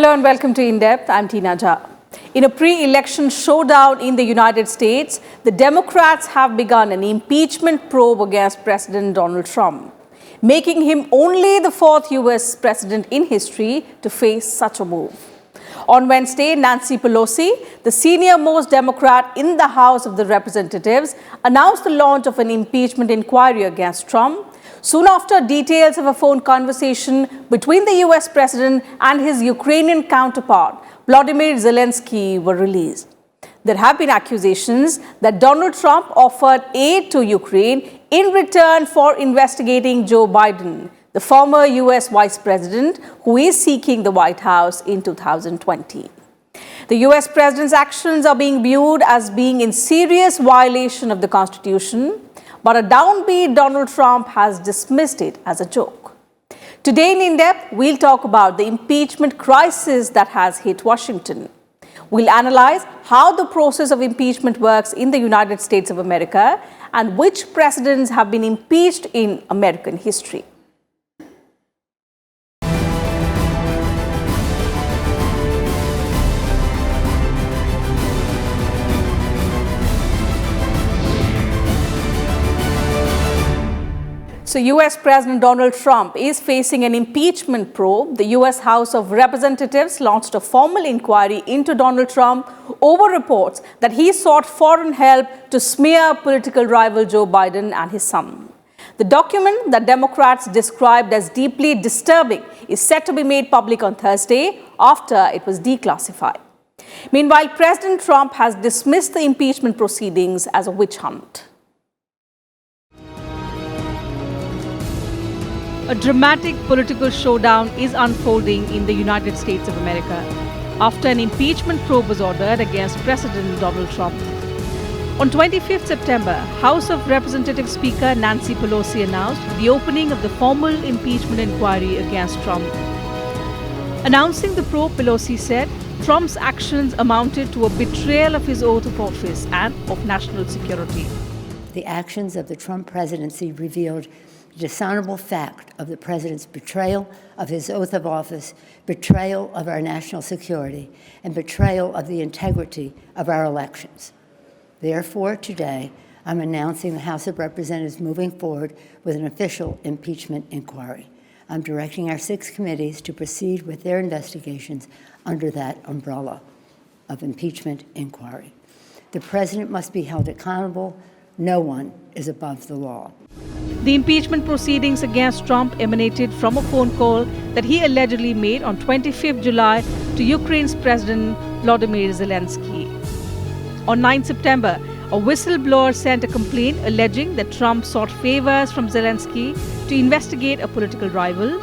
Hello and welcome to In Depth. I'm Tina Jha. In a pre-election showdown in the United States, the Democrats have begun an impeachment probe against President Donald Trump, making him only the fourth U.S. president in history to face such a move. On Wednesday, Nancy Pelosi, the senior-most Democrat in the House of the Representatives, announced the launch of an impeachment inquiry against Trump. Soon after, details of a phone conversation between the U.S. president and his Ukrainian counterpart, Volodymyr Zelenskiy, were released. There have been accusations that Donald Trump offered aid to Ukraine in return for investigating Joe Biden, the former U.S. vice president who is seeking the White House in 2020. The U.S. president's actions are being viewed as being in serious violation of the Constitution, but a downbeat Donald Trump has dismissed it as a joke. Today in In-Depth, we'll talk about the impeachment crisis that has hit Washington. We'll analyze how the process of impeachment works in the United States of America and which presidents have been impeached in American history. So, U.S. President Donald Trump is facing an impeachment probe. The U.S. House of Representatives launched a formal inquiry into Donald Trump over reports that he sought foreign help to smear political rival Joe Biden and his son. The document that Democrats described as deeply disturbing is set to be made public on Thursday after it was declassified. Meanwhile, President Trump has dismissed the impeachment proceedings as a witch hunt. A dramatic political showdown is unfolding in the United States of America after an impeachment probe was ordered against President Donald Trump. On 25th September, House of Representatives Speaker Nancy Pelosi announced the opening of the formal impeachment inquiry against Trump. Announcing the probe, Pelosi said Trump's actions amounted to a betrayal of his oath of office and of national security. The actions of the Trump presidency revealed the dishonorable fact of the president's betrayal of his oath of office, betrayal of our national security, and betrayal of the integrity of our elections. Therefore, today, I'm announcing the House of Representatives moving forward with an official impeachment inquiry. I'm directing our 6 committees to proceed with their investigations under that umbrella of impeachment inquiry. The president must be held accountable. No one is above the law. The impeachment proceedings against Trump emanated from a phone call that he allegedly made on 25th July to Ukraine's President Volodymyr Zelenskiy. On 9 September, a whistleblower sent a complaint alleging that Trump sought favors from Zelensky to investigate a political rival,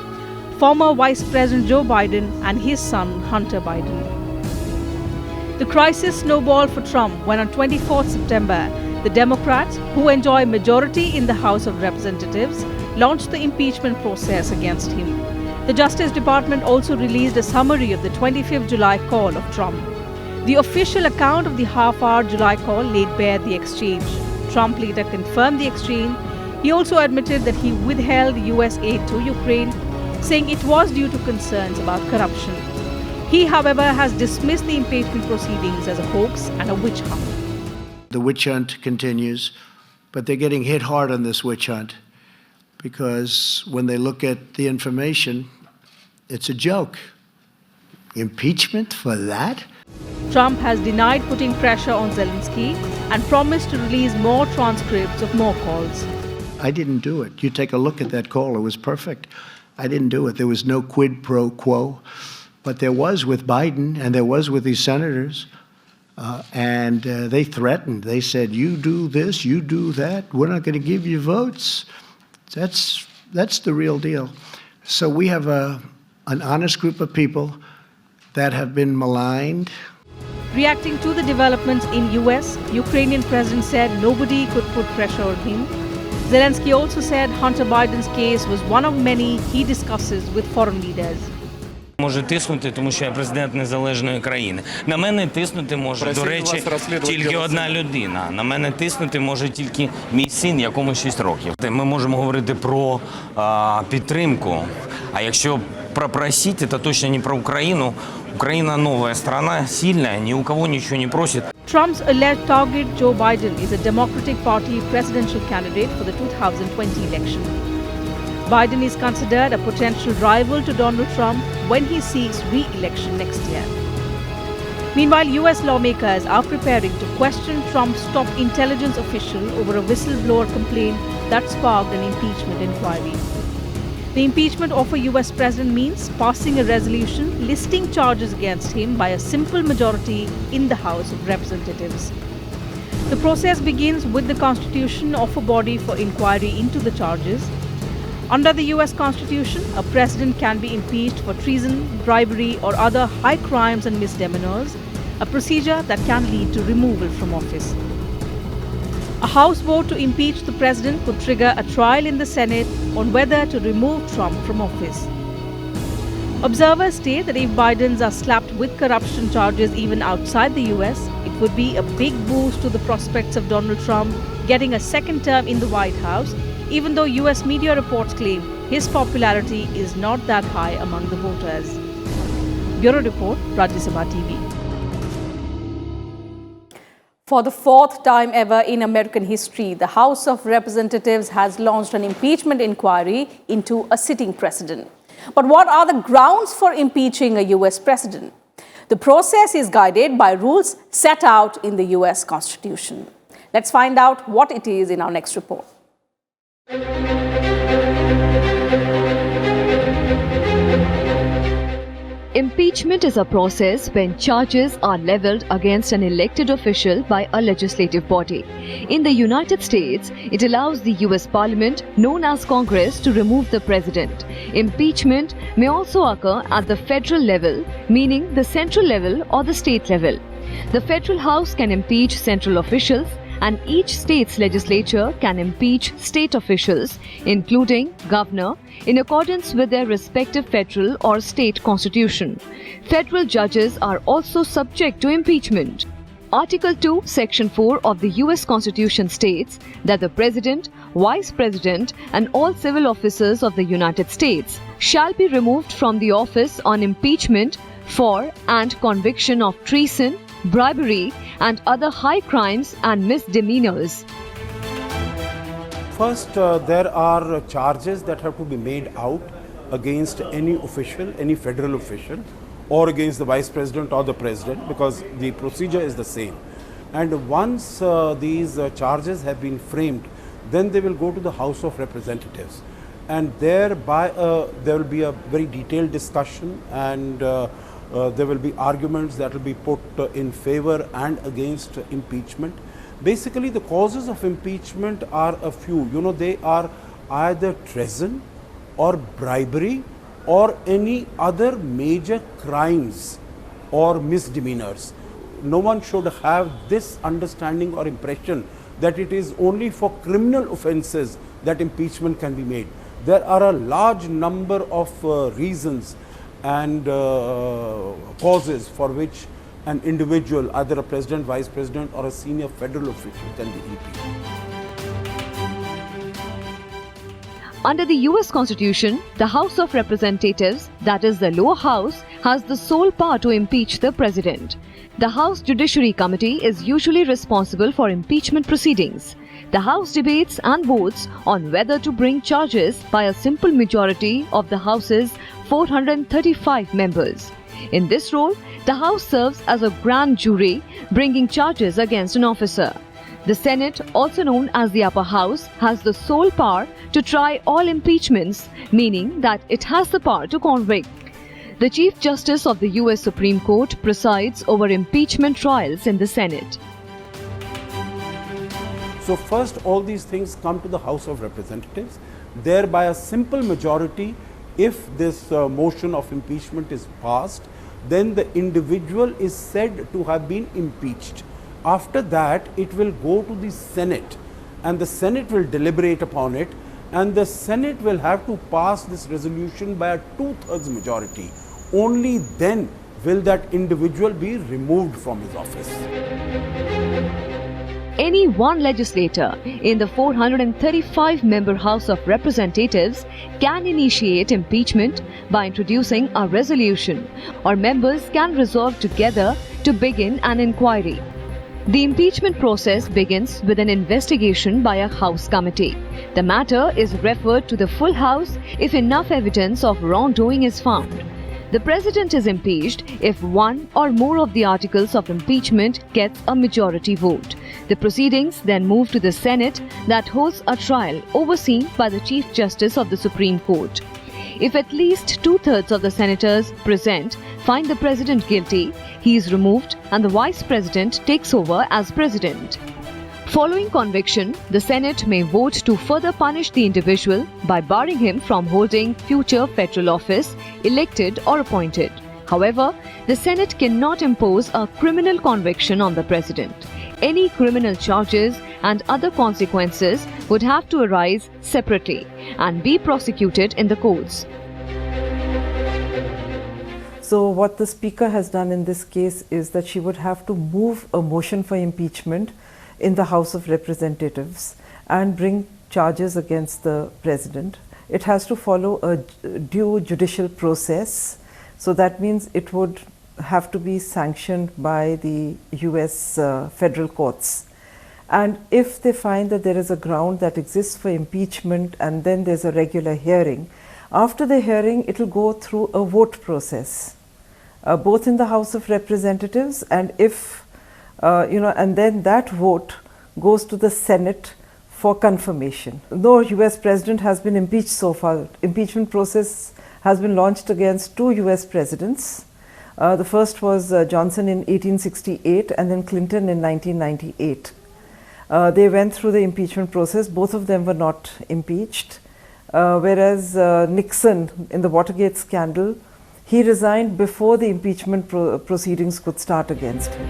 former Vice President Joe Biden and his son Hunter Biden. The crisis snowballed for Trump when on 24th September, the Democrats, who enjoy majority in the House of Representatives, launched the impeachment process against him. The Justice Department also released a summary of the 25th July call of Trump. The official account of the half-hour July call laid bare the exchange. Trump later confirmed the exchange. He also admitted that he withheld U.S. aid to Ukraine, saying it was due to concerns about corruption. He, however, has dismissed the impeachment proceedings as a hoax and a witch hunt. The witch hunt continues, but they're getting hit hard on this witch hunt because when they look at the information, it's a joke. Impeachment for that? Trump has denied putting pressure on Zelensky and promised to release more transcripts of more calls. I didn't do it. You take a look at that call. It was perfect. I didn't do it. There was no quid pro quo, but there was with Biden and there was with these senators. And they threatened. They said, you do this, you do that. We're not going to give you votes. That's the real deal. So we have an honest group of people that have been maligned. Reacting to the developments in U.S., Ukrainian president said nobody could put pressure on him. Zelensky also said Hunter Biden's case was one of many he discusses with foreign leaders. Може тиснути, тому що я президент незалежної країни. На мене тиснути може, до речі, тільки одна людина. На мене тиснути може тільки мій син, якому 6 років. Ми можемо говорити про підтримку, а якщо про Росію, то точно не про Україну. Украина новая страна, сильная, ни у кого ничего не просит. Trump's alleged target, Joe Biden, is a Democratic Party presidential candidate for the 2020 election. Biden is considered a potential rival to Donald Trump when he seeks re-election next year. Meanwhile, US lawmakers are preparing to question Trump's top intelligence official over a whistleblower complaint that sparked an impeachment inquiry. The impeachment of a US president means passing a resolution listing charges against him by a simple majority in the House of Representatives. The process begins with the constitution of a body for inquiry into the charges. Under the US Constitution, a president can be impeached for treason, bribery, or other high crimes and misdemeanors, a procedure that can lead to removal from office. A House vote to impeach the president could trigger a trial in the Senate on whether to remove Trump from office. Observers state that if Bidens are slapped with corruption charges even outside the US, it would be a big boost to the prospects of Donald Trump getting a second term in the White House, even though US media reports claim his popularity is not that high among the voters. Bureau Report, Rajya Sabha TV. For the fourth time ever in American history, the House of Representatives has launched an impeachment inquiry into a sitting president. But what are the grounds for impeaching a US president? The process is guided by rules set out in the US Constitution. Let's find out what it is in our next report. Impeachment is a process when charges are leveled against an elected official by a legislative body. In the United States, it allows the US Parliament, known as Congress, to remove the president. Impeachment may also occur at the federal level, meaning the central level or the state level. The federal House can impeach central officials, and each state's legislature can impeach state officials, including governor, in accordance with their respective federal or state constitution. Federal judges are also subject to impeachment. Article 2, Section 4 of the US Constitution states that the President, Vice President, and all civil officers of the United States shall be removed from the office on impeachment for and conviction of treason, bribery, and other high crimes and misdemeanors. First, there are charges that have to be made out against any official, any federal official, or against the vice president or the president, because the procedure is the same. And once these charges have been framed, then they will go to the House of Representatives. And thereby there will be a very detailed discussion, and there will be arguments that will be put in favor and against impeachment. Basically, the causes of impeachment are a few. You know, they are either treason or bribery or any other major crimes or misdemeanors. No one should have this understanding or impression that it is only for criminal offences that impeachment can be made. There are a large number of reasons and causes for which an individual, either a president, vice president, or a senior federal official, can be impeached. Under the US Constitution, the House of Representatives, that is the lower house, has the sole power to impeach the president. The House Judiciary Committee is usually responsible for impeachment proceedings. The House debates and votes on whether to bring charges by a simple majority of the House's 435 members. In this role, the House serves as a grand jury, bringing charges against an officer. The Senate, also known as the upper house, has the sole power to try all impeachments, meaning that it has the power to convict. The Chief Justice of the US Supreme Court presides over impeachment trials in the Senate. So first, all these things come to the House of Representatives. There, by a simple majority, if this motion of impeachment is passed, then the individual is said to have been impeached. After that, it will go to the Senate, and the Senate will deliberate upon it, and the Senate will have to pass this resolution by a 2/3 majority. Only then will that individual be removed from his office. Any one legislator in the 435-member House of Representatives can initiate impeachment by introducing a resolution, or members can resolve together to begin an inquiry. The impeachment process begins with an investigation by a House committee. The matter is referred to the full House if enough evidence of wrongdoing is found. The President is impeached if one or more of the articles of impeachment gets a majority vote. The proceedings then move to the Senate that holds a trial overseen by the Chief Justice of the Supreme Court. If at least two-thirds of the senators present find the President guilty, he is removed and the Vice President takes over as President. Following conviction, the Senate may vote to further punish the individual by barring him from holding future federal office, elected or appointed. However, the Senate cannot impose a criminal conviction on the President. Any criminal charges and other consequences would have to arise separately and be prosecuted in the courts. So what the Speaker has done in this case is that she would have to move a motion for impeachment in the House of Representatives and bring charges against the President. It has to follow a due judicial process. So that means it would have to be sanctioned by the US federal courts. And if they find that there is a ground that exists for impeachment and then there's a regular hearing, after the hearing it will go through a vote process, both in the House of Representatives and and then that vote goes to the Senate for confirmation. No US president has been impeached so far. Impeachment process has been launched against two US presidents. The first was Johnson in 1868 and then Clinton in 1998. They went through the impeachment process. Both of them were not impeached. Whereas Nixon in the Watergate scandal, he resigned before the impeachment proceedings could start against him.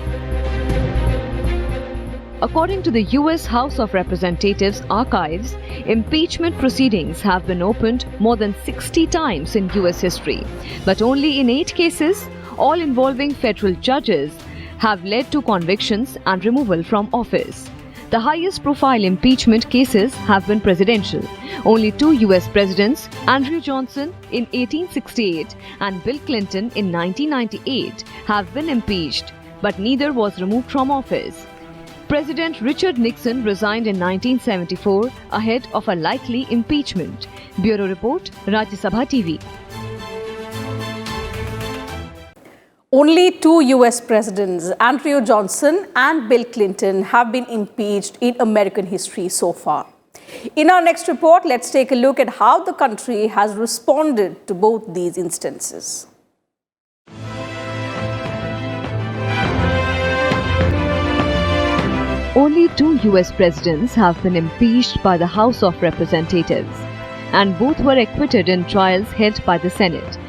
According to the US House of Representatives archives, impeachment proceedings have been opened more than 60 times in US history, but only in 8 cases, all involving federal judges, have led to convictions and removal from office. The highest profile impeachment cases have been presidential. Only 2 US presidents, Andrew Johnson in 1868 and Bill Clinton in 1998, have been impeached, but neither was removed from office. President Richard Nixon resigned in 1974 ahead of a likely impeachment. Bureau Report, Rajya Sabha TV. Only 2 US presidents, Andrew Johnson and Bill Clinton, have been impeached in American history so far. In our next report, let's take a look at how the country has responded to both these instances. Only 2 US presidents have been impeached by the House of Representatives, and both were acquitted in trials held by the Senate,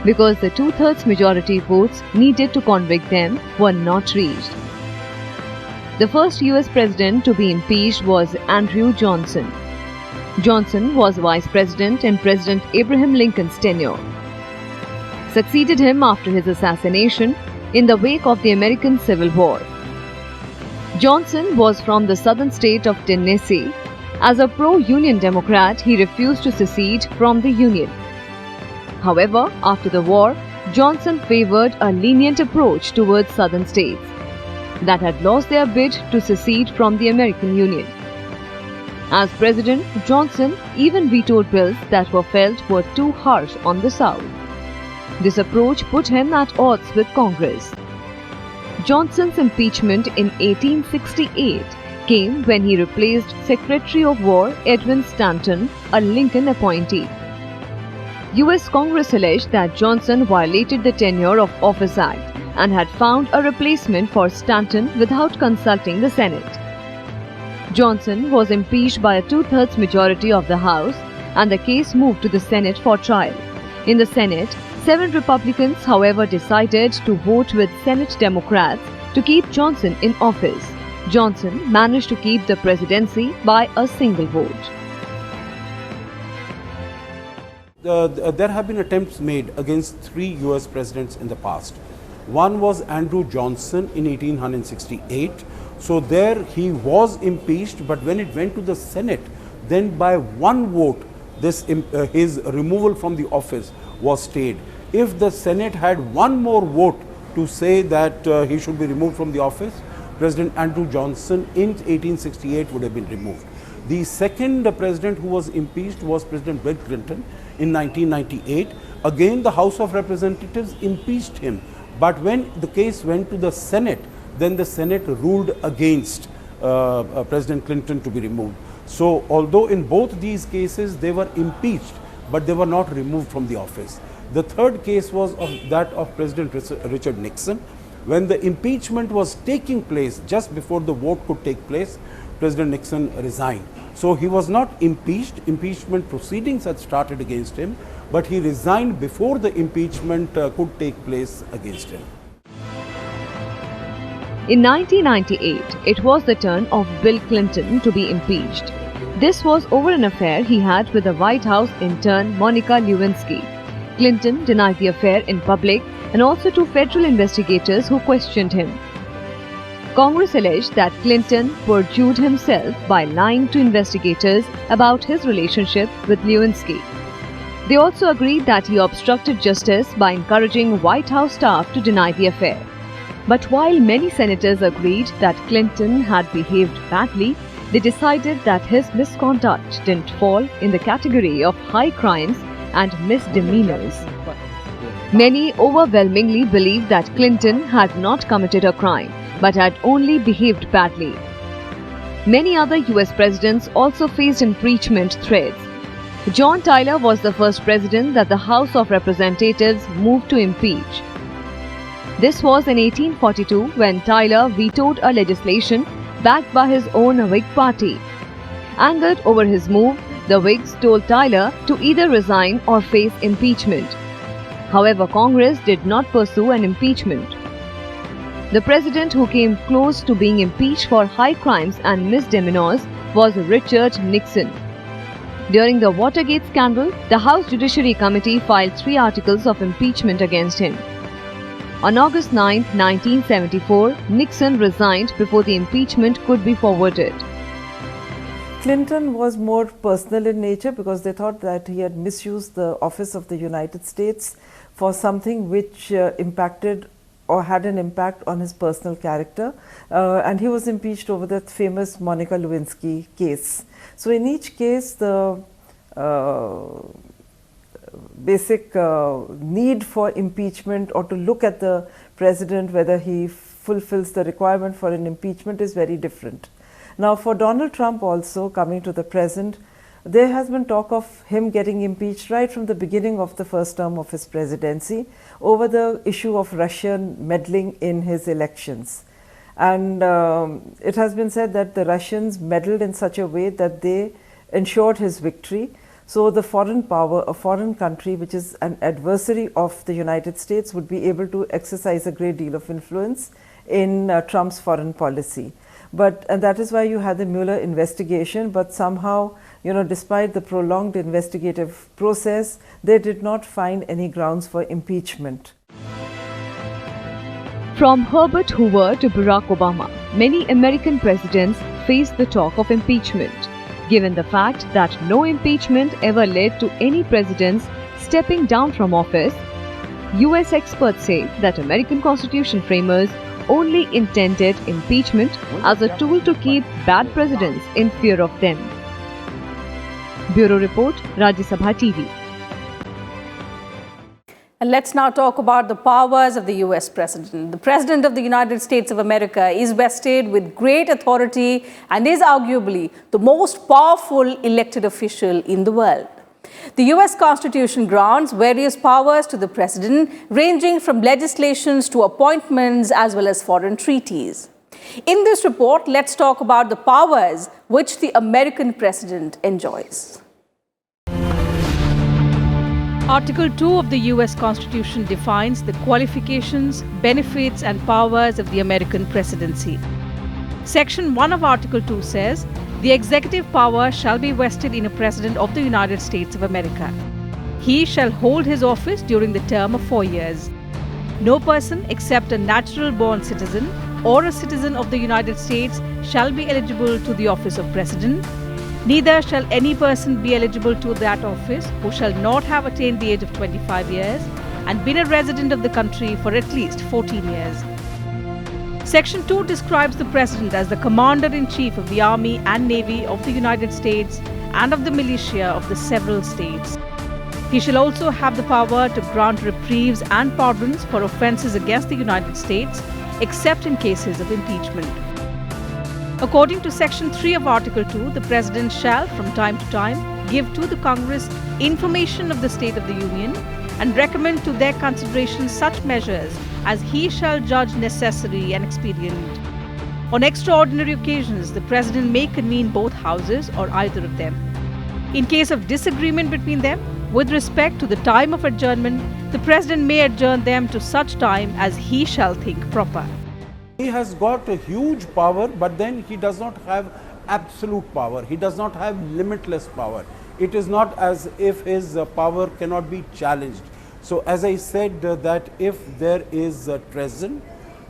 because the two-thirds majority votes needed to convict them were not reached. The first US president to be impeached was Andrew Johnson. Johnson was vice president in President Abraham Lincoln's tenure. Succeeded him after his assassination in the wake of the American Civil War. Johnson was from the southern state of Tennessee. As a pro-Union Democrat, he refused to secede from the Union. However, after the war, Johnson favored a lenient approach towards southern states that had lost their bid to secede from the American Union. As president, Johnson even vetoed bills that were felt were too harsh on the South. This approach put him at odds with Congress. Johnson's impeachment in 1868 came when he replaced Secretary of War Edwin Stanton, a Lincoln appointee. US Congress alleged that Johnson violated the Tenure of Office Act and had found a replacement for Stanton without consulting the Senate. Johnson was impeached by a two-thirds majority of the House, and the case moved to the Senate for trial. In the Senate, 7 Republicans, however, decided to vote with Senate Democrats to keep Johnson in office. Johnson managed to keep the presidency by a single vote. There have been attempts made against 3 US presidents in the past. One was Andrew Johnson in 1868. So there he was impeached, but when it went to the Senate, then by one vote, his removal from the office was stayed. If the Senate had one more vote to say that he should be removed from the office, President Andrew Johnson in 1868 would have been removed. The second president who was impeached was President Bill Clinton in 1998. Again, the House of Representatives impeached him. But when the case went to the Senate, then the Senate ruled against President Clinton to be removed. So, although in both these cases they were impeached, but they were not removed from the office. The third case was that of President Richard Nixon. When the impeachment was taking place, just before the vote could take place, President Nixon resigned. So he was not impeached. Impeachment proceedings had started against him, but he resigned before the impeachment could take place against him. In 1998, it was the turn of Bill Clinton to be impeached. This was over an affair he had with the White House intern Monica Lewinsky. Clinton denied the affair in public and also to federal investigators who questioned him. Congress alleged that Clinton perjured himself by lying to investigators about his relationship with Lewinsky. They also agreed that he obstructed justice by encouraging White House staff to deny the affair. But while many senators agreed that Clinton had behaved badly, they decided that his misconduct didn't fall in the category of high crimes and misdemeanors. Many overwhelmingly believed that Clinton had not committed a crime, but had only behaved badly. Many other US presidents also faced impeachment threats. John Tyler was the first president that the House of Representatives moved to impeach. This was in 1842 when Tyler vetoed a legislation backed by his own Whig party. Angered over his move, the Whigs told Tyler to either resign or face impeachment. However, Congress did not pursue an impeachment. The president who came close to being impeached for high crimes and misdemeanors was Richard Nixon. During the Watergate scandal, the House Judiciary Committee filed 3 articles of impeachment against him. On August 9, 1974, Nixon resigned before the impeachment could be forwarded. Clinton was more personal in nature because they thought that he had misused the office of the United States for something which impacted or had an impact on his personal character, and he was impeached over that famous Monica Lewinsky case. So in each case, the basic need for impeachment or to look at the president, whether he fulfills the requirement for an impeachment, is very different. Now for Donald Trump also, coming to the present, there has been talk of him getting impeached right from the beginning of the first term of his presidency over the issue of Russian meddling in his elections. And it has been said that the Russians meddled in such a way that they ensured his victory. So the foreign power, a foreign country which is an adversary of the United States, would be able to exercise a great deal of influence in Trump's foreign policy. And that is why you had the Mueller investigation, but somehow, despite the prolonged investigative process, they did not find any grounds for impeachment. From Herbert Hoover to Barack Obama, many American presidents faced the talk of impeachment. Given the fact that no impeachment ever led to any presidents stepping down from office, US experts say that American Constitution framers only intended impeachment as a tool to keep bad presidents in fear of them. Bureau Report, Rajya Sabha TV. And let's now talk about the powers of the US President. The President of the United States of America is vested with great authority and is arguably the most powerful elected official in the world. The US Constitution grants various powers to the President, ranging from legislations to appointments as well as foreign treaties. In this report, let's talk about the powers which the American President enjoys. Article 2 of the US Constitution defines the qualifications, benefits, and powers of the American presidency. Section 1 of Article 2 says, the executive power shall be vested in a President of the United States of America. He shall hold his office during the term of 4 years. No person except a natural-born citizen or a citizen of the United States shall be eligible to the office of President. Neither shall any person be eligible to that office who shall not have attained the age of 25 years and been a resident of the country for at least 14 years. Section 2 describes the President as the Commander-in-Chief of the Army and Navy of the United States and of the militia of the several states. He shall also have the power to grant reprieves and pardons for offences against the United States, except in cases of impeachment. According to Section 3 of Article 2, the President shall, from time to time, give to the Congress information of the State of the Union and recommend to their consideration such measures as he shall judge necessary and expedient. On extraordinary occasions, the President may convene both houses or either of them. In case of disagreement between them, with respect to the time of adjournment, the President may adjourn them to such time as he shall think proper. He has got a huge power, but then he does not have absolute power. He does not have limitless power. It is not as if his power cannot be challenged. So as I said that if there is treason,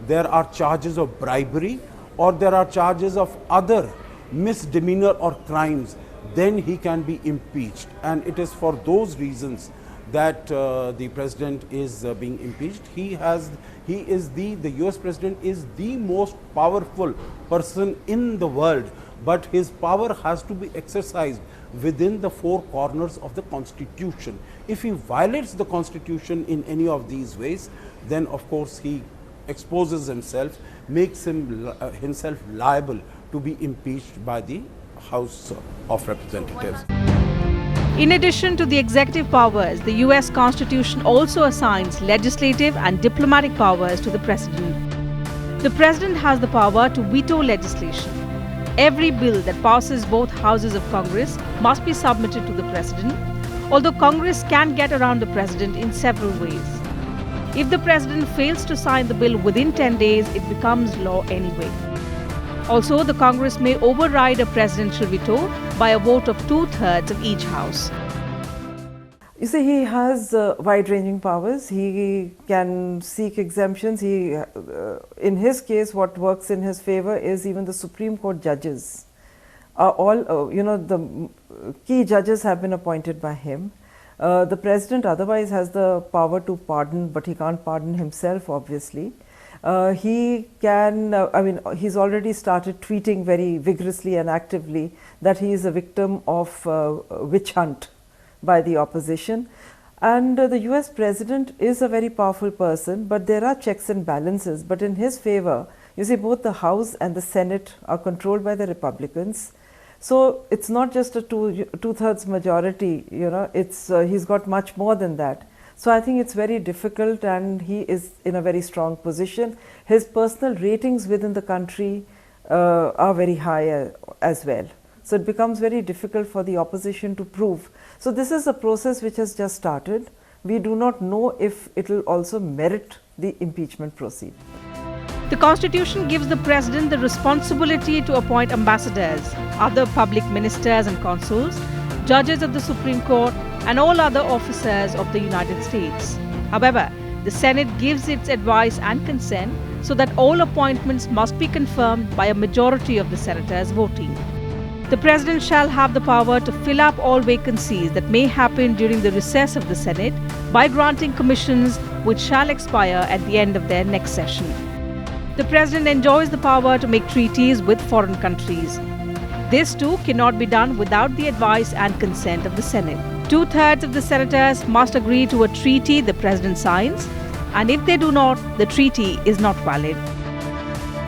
there are charges of bribery, or there are charges of other misdemeanor or crimes, then he can be impeached. And it is for those reasons that the President is being impeached. The US President is the most powerful person in the world, but his power has to be exercised within the four corners of the Constitution. If he violates the Constitution in any of these ways, then of course he exposes himself, makes himself liable to be impeached by the House of Representatives. In addition to the executive powers, the US Constitution also assigns legislative and diplomatic powers to the President. The President has the power to veto legislation. Every bill that passes both houses of Congress must be submitted to the President, although Congress can get around the President in several ways. If the President fails to sign the bill within 10 days, it becomes law anyway. Also, the Congress may override a presidential veto by a vote of 2/3 of each house. You see, he has wide-ranging powers. He can seek exemptions. In his case, what works in his favor is even the Supreme Court judges are all, the key judges have been appointed by him. The President otherwise has the power to pardon, but he can't pardon himself, obviously. He can, he's already started tweeting very vigorously and actively that he is a victim of witch hunt by the opposition. And the US President is a very powerful person, but there are checks and balances. But in his favor, you see, both the House and the Senate are controlled by the Republicans. So it's not just a two-thirds majority, he's got much more than that. So I think it's very difficult, and he is in a very strong position. His personal ratings within the country are very high as well. So it becomes very difficult for the opposition to prove. So this is a process which has just started. We do not know if it will also merit the impeachment proceed. The Constitution gives the President the responsibility to appoint ambassadors, other public ministers and consuls, judges of the Supreme Court, and all other officers of the United States. However, the Senate gives its advice and consent so that all appointments must be confirmed by a majority of the senators voting. The President shall have the power to fill up all vacancies that may happen during the recess of the Senate by granting commissions which shall expire at the end of their next session. The President enjoys the power to make treaties with foreign countries. This too cannot be done without the advice and consent of the Senate. 2/3 of the senators must agree to a treaty the President signs, and if they do not, the treaty is not valid.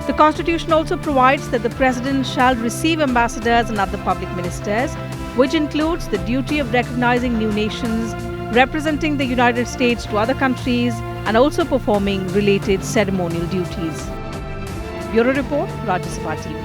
The Constitution also provides that the President shall receive ambassadors and other public ministers, which includes the duty of recognizing new nations, representing the United States to other countries, and also performing related ceremonial duties. Bureau Report, Rajya Sabha TV.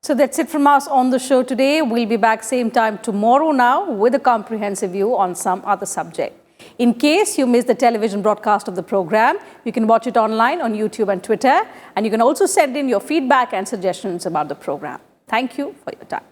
So that's it from us on the show today. We'll be back same time tomorrow now with a comprehensive view on some other subject. In case you missed the television broadcast of the program, you can watch it online on YouTube and Twitter, and you can also send in your feedback and suggestions about the program. Thank you for your time.